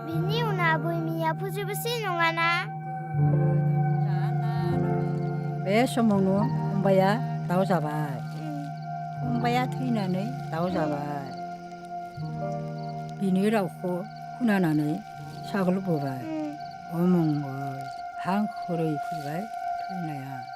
Bini una boy miya pusi besi nungana. 매 소모노 홍바야 나오자바 홍바야 트이나네 나오자바 비니라고 훈하나네 샤글 보바 어몽 한 코로이 부가 트이나야